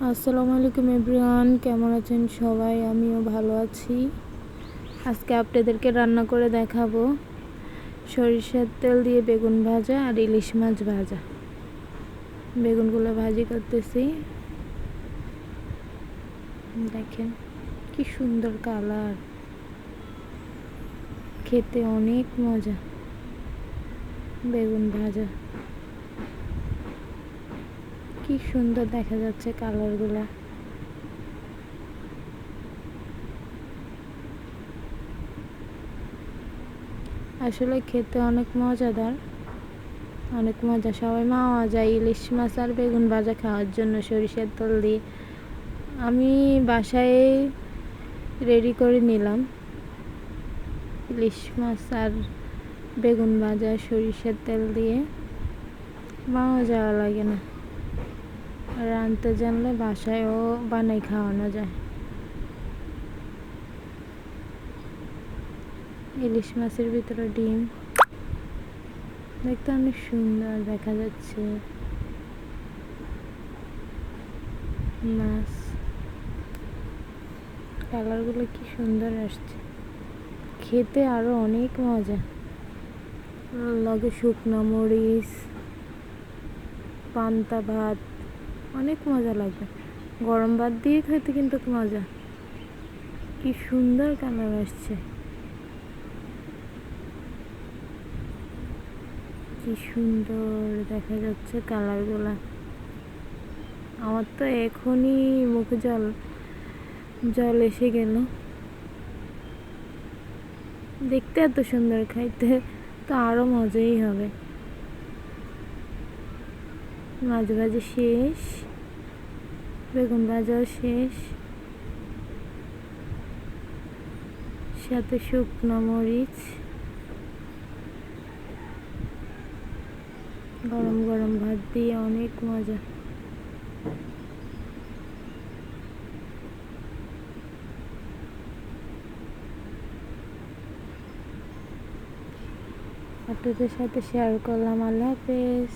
আসসালামু আলাইকুম এভরিওয়ান, কেমন আছেন সবাই? আমিও ভালো আছি। আজকে আপনাদেরকে রান্না করে দেখাবো সরিষার তেল দিয়ে বেগুন ভাজা আর ইলিশ মাছ ভাজা। বেগুনগুলো ভাজি করতেছি, দেখেন কি সুন্দর কালার, খেতে অনেক মজা। বেগুন ভাজা কি সুন্দর দেখা যাচ্ছে কালারগুলো। আসলে খেতে অনেক মজাদার, অনেক মজা। সবাই মাওয়া যায় ইলিশ মাছ আর বেগুন ভাজা খাওয়ার জন্য সরিষার তেল দিয়ে। আমি বাসায় রেডি করে নিলাম ইলিশ মাছ আর বেগুন ভাজা সরিষার তেল দিয়ে। মাও যাওয়া লাগে না, রাঁধতে জানলে বাসায়ও বানাই খাওয়ানো যায়। ইলিশ মাছের ভিতরে ডিম, দেখতে অনেক সুন্দর দেখা যাচ্ছে। মাছ কালারগুলো কি সুন্দর আসছে, খেতে আরো অনেক মজা লাগে। শুকনো মরিচ, পান্তা ভাত, অনেক মজা লাগবে। গরম ভাত দিয়ে খেতে কিন্তু মজা। কি সুন্দর কালার আসছে, কি সুন্দর দেখা যাচ্ছে কালারগুলা। আমার তো এখনই মুখে জল জল এসে গেল। দেখতে এত সুন্দর, খাইতে তো আরো মজাই হবে। মাছ ভাজা শেষ, বেগুন ভাজাও শেষ, সাথে শুকনো মরিচ, গরম গরম ভাত দিয়ে অনেক মজা। আপনাদের সাথে শেয়ার করলাম। আল্লাহ হাফেজ।